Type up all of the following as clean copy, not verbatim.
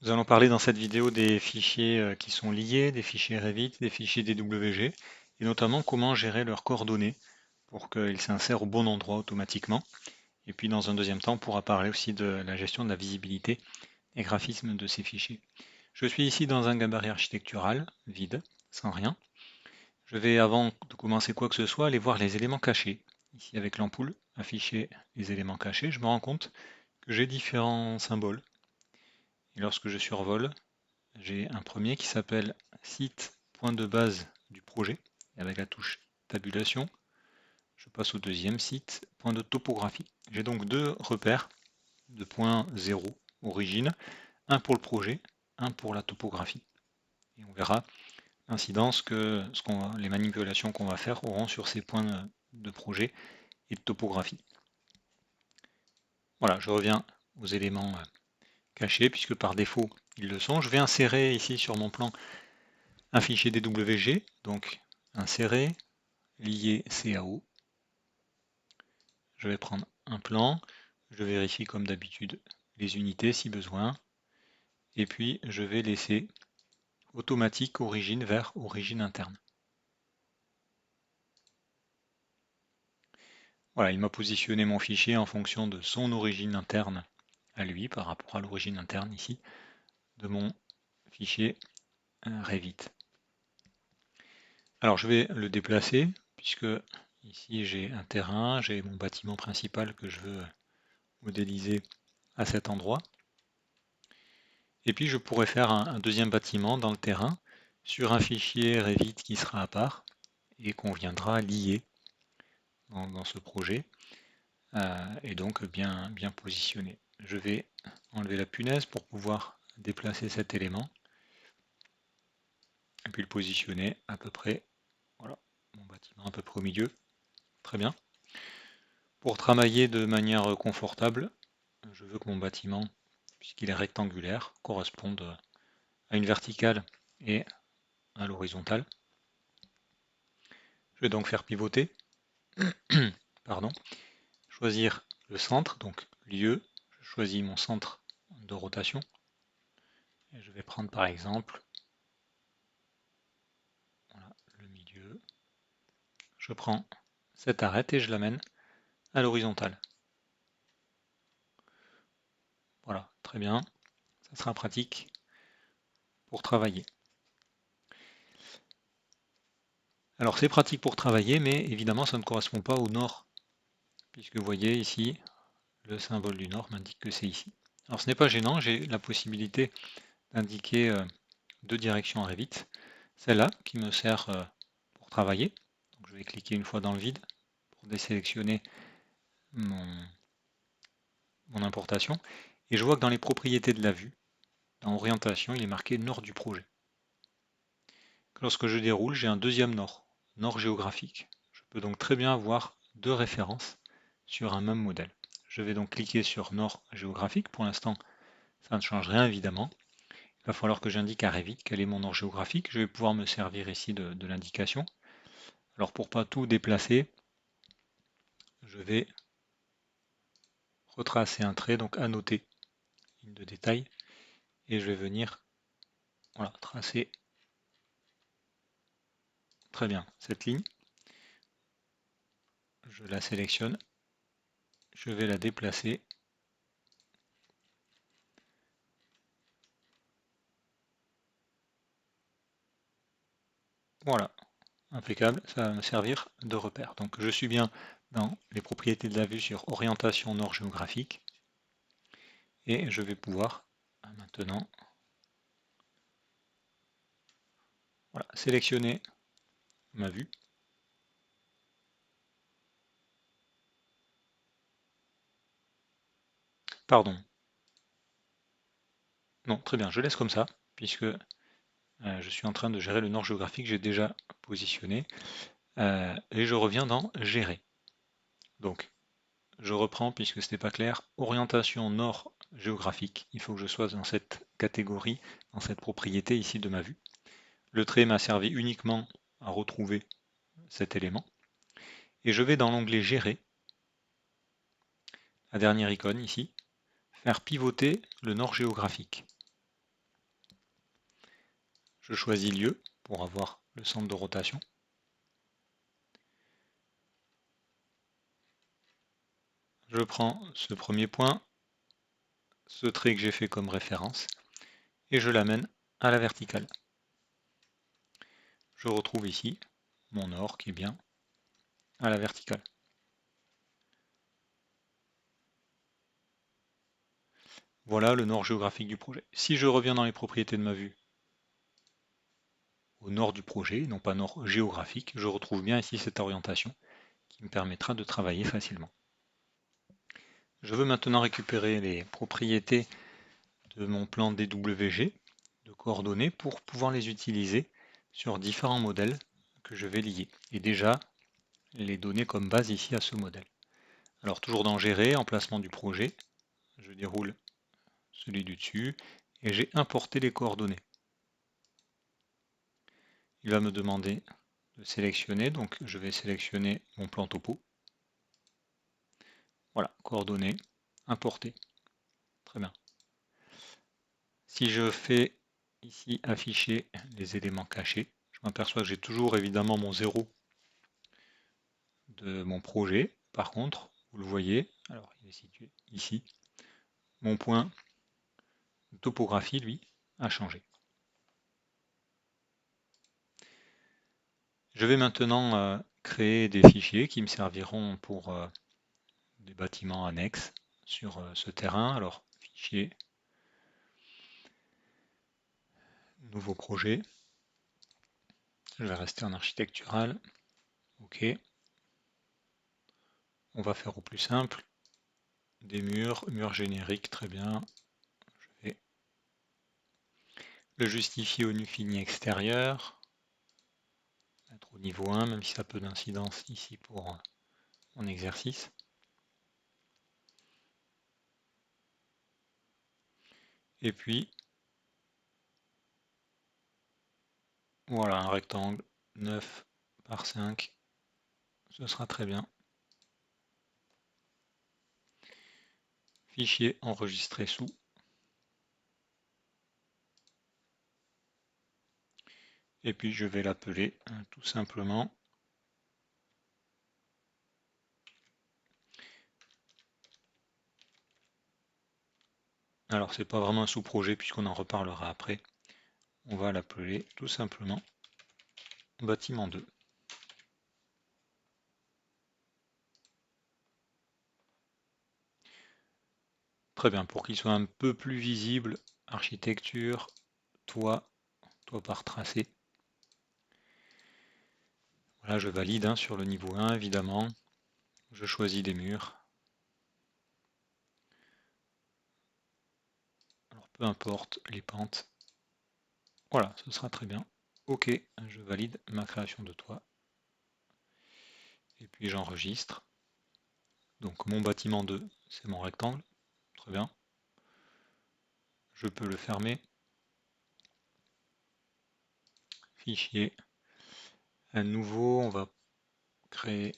Nous allons parler dans cette vidéo des fichiers qui sont liés, des fichiers Revit, des fichiers DWG, et notamment comment gérer leurs coordonnées pour qu'ils s'insèrent au bon endroit automatiquement. Et puis dans un deuxième temps, on pourra parler aussi de la gestion de la visibilité et graphisme de ces fichiers. Je suis ici dans un gabarit architectural, vide, sans rien. Je vais, avant de commencer quoi que ce soit, aller voir les éléments cachés. Ici avec l'ampoule, afficher les éléments cachés, je me rends compte que j'ai différents symboles. Et lorsque je survole, j'ai un premier qui s'appelle site point de base du projet, avec la touche tabulation. Je passe au deuxième site, point de topographie. J'ai donc deux repères de point 0 origine, un pour le projet, un pour la topographie. Et on verra l'incidence que les manipulations qu'on va faire auront sur ces points de projet et de topographie. Voilà, je reviens aux éléments cachés, puisque par défaut ils le sont. Je vais insérer ici sur mon plan un fichier DWG, donc insérer, lier CAO. Je vais prendre un plan, je vérifie comme d'habitude les unités si besoin, et puis je vais laisser automatique origine vers origine interne. Voilà, il m'a positionné mon fichier en fonction de son origine interne à lui par rapport à l'origine interne ici de mon fichier Revit. Alors je vais le déplacer puisque ici j'ai un terrain, j'ai mon bâtiment principal que je veux modéliser à cet endroit. Et puis je pourrais faire un deuxième bâtiment dans le terrain sur un fichier Revit qui sera à part et qu'on viendra lier dans ce projet et donc bien positionner. Je vais enlever la punaise pour pouvoir déplacer cet élément et puis le positionner à peu près, voilà, mon bâtiment à peu près au milieu. Très bien. Pour travailler de manière confortable, je veux que mon bâtiment, puisqu'il est rectangulaire, corresponde à une verticale et à l'horizontale. Je vais donc faire pivoter, pardon, choisir le centre, donc lieu, je choisis mon centre de rotation, et je vais prendre par exemple voilà, le milieu, je prends cette arête et je l'amène à l'horizontale. Voilà, très bien, ça sera pratique pour travailler. Alors c'est pratique pour travailler, mais évidemment ça ne correspond pas au nord, puisque vous voyez ici, le symbole du nord m'indique que c'est ici. Alors ce n'est pas gênant, j'ai la possibilité d'indiquer deux directions à Revit. Celle-là qui me sert pour travailler. Donc, je vais cliquer une fois dans le vide pour désélectionner mon importation. Et je vois que dans les propriétés de la vue, dans orientation, il est marqué nord du projet. Lorsque je déroule, j'ai un deuxième nord, nord géographique. Je peux donc très bien avoir deux références sur un même modèle. Je vais donc cliquer sur nord géographique. Pour l'instant, ça ne change rien évidemment. Il va falloir que j'indique à Revit quel est mon nord géographique. Je vais pouvoir me servir ici de l'indication. Alors pour pas tout déplacer, je vais retracer un trait, donc annoter ligne de détail, et je vais venir voilà, tracer très bien cette ligne. Je la sélectionne, je vais la déplacer. Voilà, impeccable, ça va me servir de repère. Donc je suis bien dans les propriétés de la vue sur orientation nord géographique, et je vais pouvoir maintenant voilà, sélectionner ma vue. Pardon. Non, très bien, je laisse comme ça, puisque je suis en train de gérer le nord géographique, j'ai déjà positionné. Et je reviens dans Gérer. Donc, je reprends puisque ce n'était pas clair. Orientation nord géographique. Il faut que je sois dans cette catégorie, dans cette propriété ici de ma vue. Le trait m'a servi uniquement à retrouver cet élément. Et je vais dans l'onglet Gérer, la dernière icône ici, faire pivoter le nord géographique. Je choisis lieu pour avoir le centre de rotation. Je prends ce premier point, ce trait que j'ai fait comme référence, et je l'amène à la verticale. Je retrouve ici mon nord qui est bien à la verticale. Voilà le nord géographique du projet. Si je reviens dans les propriétés de ma vue, au nord du projet, non pas nord géographique, je retrouve bien ici cette orientation qui me permettra de travailler facilement. Je veux maintenant récupérer les propriétés de mon plan DWG, de coordonnées, pour pouvoir les utiliser sur différents modèles que je vais lier. Et déjà, les donner comme base ici à ce modèle. Alors toujours dans Gérer, emplacement du projet, je déroule celui du dessus et j'ai importé les coordonnées. Il va me demander de sélectionner, donc je vais sélectionner mon plan topo. Voilà, coordonnées, importer. Très bien. Si je fais ici afficher les éléments cachés, je m'aperçois que j'ai toujours évidemment mon 0 de mon projet. Par contre, vous le voyez, alors il est situé ici, mon point de topographie, lui, a changé. Je vais maintenant créer des fichiers qui me serviront pour des bâtiments annexes sur ce terrain. Alors, fichier, nouveau projet. Je vais rester en architectural. OK. On va faire au plus simple. Des murs génériques, très bien. Je vais le justifier au nu fini extérieur. Mettre au niveau 1, même si ça a peu d'incidence ici pour mon exercice. Et puis, voilà, un rectangle 9 par 5. Ce sera très bien. Fichier enregistré sous. Et puis je vais l'appeler tout simplement alors c'est pas vraiment un sous-projet puisqu'on en reparlera après. On va l'appeler tout simplement bâtiment 2. Très bien, pour qu'il soit un peu plus visible, architecture, toit par tracé. Voilà, je valide sur le niveau 1 évidemment. Je choisis des murs. Alors peu importe les pentes. Voilà, ce sera très bien. OK, je valide ma création de toit. Et puis j'enregistre. Donc mon bâtiment 2, c'est mon rectangle. Très bien. Je peux le fermer. Fichier. À nouveau, on va créer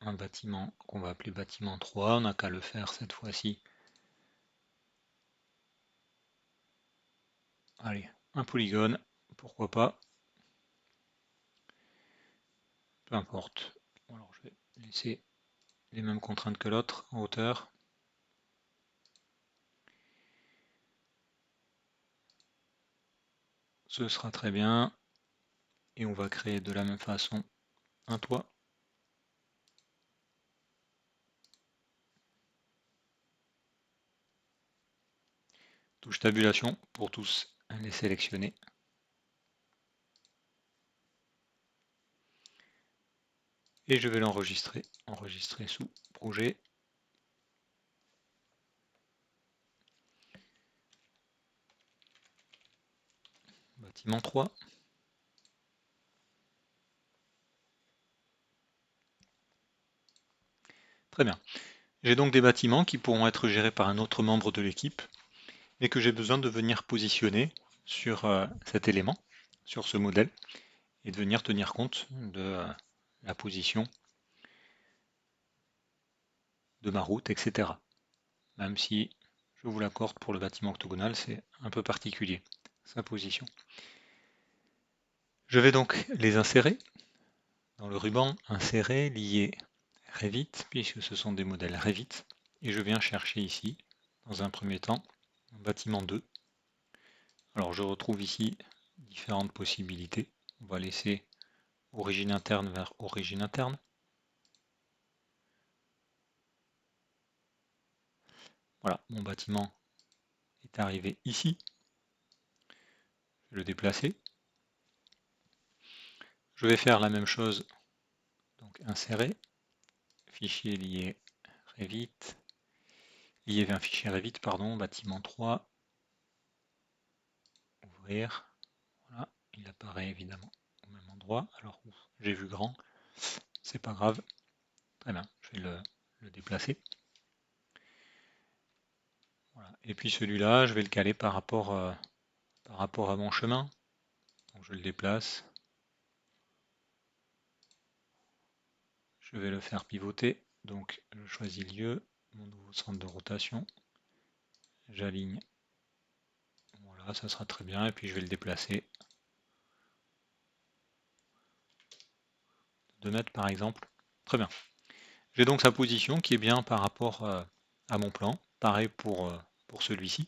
un bâtiment qu'on va appeler bâtiment 3. On n'a qu'à le faire cette fois-ci. Allez, un polygone, pourquoi pas. Peu importe. Alors je vais laisser les mêmes contraintes que l'autre en hauteur. Ce sera très bien. Et on va créer de la même façon un toit. Touche tabulation pour tous les sélectionner. Et je vais l'enregistrer. Enregistrer sous projet. Bâtiment 3. Très bien. J'ai donc des bâtiments qui pourront être gérés par un autre membre de l'équipe et que j'ai besoin de venir positionner sur cet élément, sur ce modèle, et de venir tenir compte de la position de ma route, etc. Même si, je vous l'accorde, pour le bâtiment octogonal, c'est un peu particulier. sa position. Je vais donc les insérer dans le ruban insérer, lier Revit, puisque ce sont des modèles Revit, et je viens chercher ici, dans un premier temps, un bâtiment 2. Alors je retrouve ici différentes possibilités. On va laisser origine interne vers origine interne. Voilà, mon bâtiment est arrivé ici. Je vais le déplacer. Je vais faire la même chose, donc insérer, fichier lié Revit, lié vers un fichier Revit, pardon, bâtiment 3, ouvrir, voilà, il apparaît évidemment au même endroit. Alors j'ai vu grand, c'est pas grave, très bien, je vais le déplacer. Voilà. Et puis celui-là, je vais le caler par rapport à mon chemin. Donc je le déplace, je vais le faire pivoter, donc je choisis lieu, mon nouveau centre de rotation, j'aligne, voilà, ça sera très bien, et puis je vais le déplacer de 2 mètres par exemple. Très bien. J'ai donc sa position qui est bien par rapport à mon plan. Pareil pour celui-ci.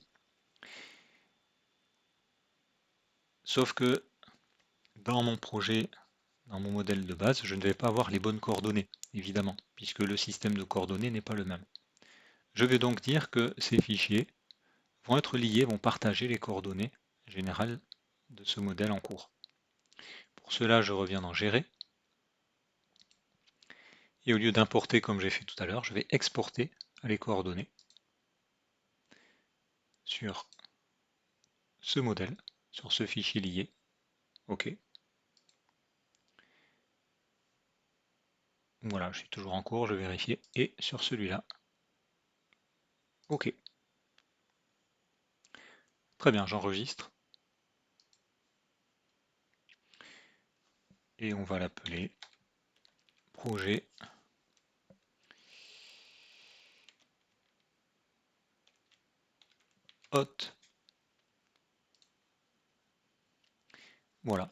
Sauf que dans mon projet, dans mon modèle de base, je ne vais pas avoir les bonnes coordonnées, évidemment, puisque le système de coordonnées n'est pas le même. Je vais donc dire que ces fichiers vont être liés, vont partager les coordonnées générales de ce modèle en cours. Pour cela, je reviens dans Gérer. Et au lieu d'importer comme j'ai fait tout à l'heure, je vais exporter les coordonnées sur ce modèle, sur ce fichier lié. OK. Voilà, je suis toujours en cours, je vais vérifier. Et sur celui-là, OK. Très bien, j'enregistre. Et on va l'appeler projet hôte. Voilà.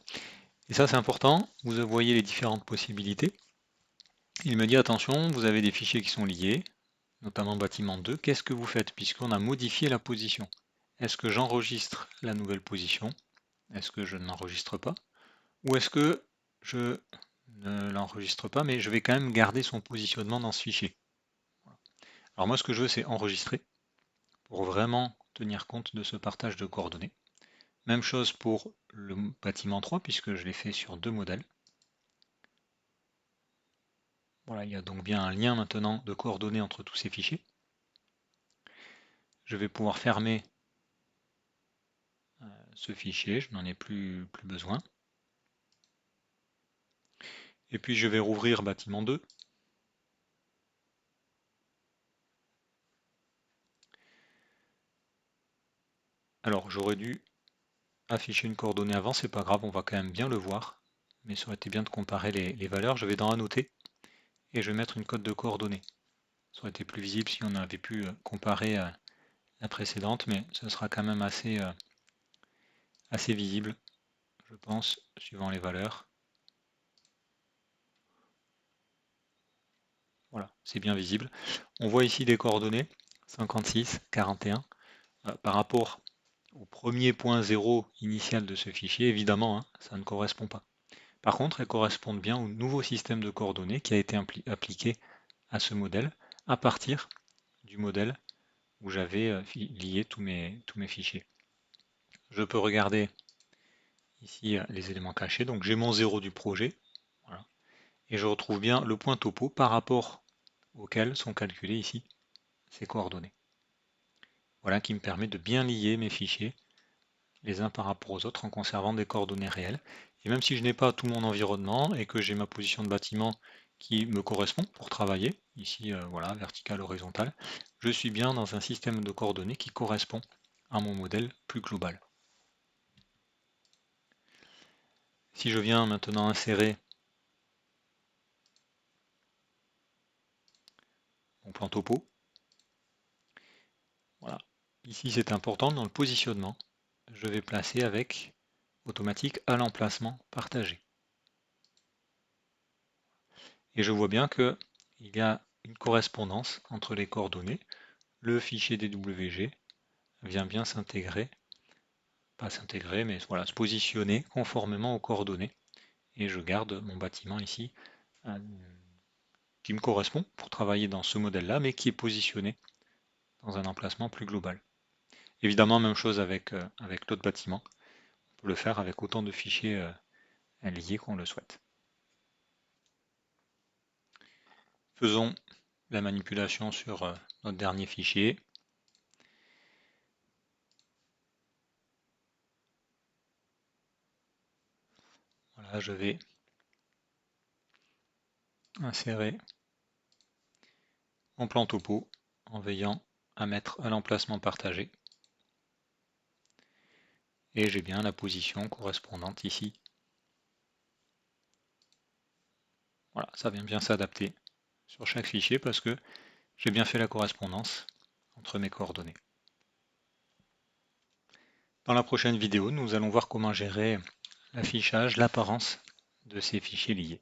Et ça, c'est important. Vous voyez les différentes possibilités. Il me dit, attention, vous avez des fichiers qui sont liés, notamment bâtiment 2. Qu'est-ce que vous faites puisqu'on a modifié la position? Est-ce que j'enregistre la nouvelle position? Est-ce que je ne l'enregistre pas? Ou est-ce que je ne l'enregistre pas, mais je vais quand même garder son positionnement dans ce fichier? Alors moi, ce que je veux, c'est enregistrer pour vraiment tenir compte de ce partage de coordonnées. Même chose pour le bâtiment 3, puisque je l'ai fait sur 2 modèles. Voilà, il y a donc bien un lien maintenant de coordonnées entre tous ces fichiers. Je vais pouvoir fermer ce fichier, je n'en ai plus besoin. Et puis je vais rouvrir bâtiment 2. Alors j'aurais dû afficher une coordonnée avant, c'est pas grave, on va quand même bien le voir. Mais ça aurait été bien de comparer les valeurs. Je vais dans Annoter et je vais mettre une cote de coordonnées. Ça aurait été plus visible si on avait pu comparer la précédente, mais ce sera quand même assez visible, je pense, suivant les valeurs. Voilà, c'est bien visible. On voit ici des coordonnées, 56, 41. Par rapport au premier point 0 initial de ce fichier, évidemment, hein, ça ne correspond pas. Par contre, elles correspondent bien au nouveau système de coordonnées qui a été appliqué à ce modèle à partir du modèle où j'avais lié tous mes fichiers. Je peux regarder ici les éléments cachés. Donc j'ai mon 0 du projet. Voilà. Et je retrouve bien le point topo par rapport auquel sont calculées ici ces coordonnées. Voilà qui me permet de bien lier mes fichiers les uns par rapport aux autres en conservant des coordonnées réelles. Et même si je n'ai pas tout mon environnement et que j'ai ma position de bâtiment qui me correspond pour travailler, ici voilà, vertical, horizontal, je suis bien dans un système de coordonnées qui correspond à mon modèle plus global. Si je viens maintenant insérer mon plan topo, voilà. Ici c'est important dans le positionnement, je vais placer avec automatique à l'emplacement partagé. Et je vois bien qu'il y a une correspondance entre les coordonnées. Le fichier DWG vient bien s'intégrer, pas s'intégrer, mais voilà, se positionner conformément aux coordonnées. Et je garde mon bâtiment ici qui me correspond pour travailler dans ce modèle-là, mais qui est positionné dans un emplacement plus global. Évidemment, même chose avec l'autre bâtiment. On peut le faire avec autant de fichiers liés qu'on le souhaite. Faisons la manipulation sur notre dernier fichier. Voilà, je vais insérer mon plan topo en veillant à mettre à l'emplacement partagé. Et j'ai bien la position correspondante ici. Voilà, ça vient bien s'adapter sur chaque fichier parce que j'ai bien fait la correspondance entre mes coordonnées. Dans la prochaine vidéo, nous allons voir comment gérer l'affichage, l'apparence de ces fichiers liés.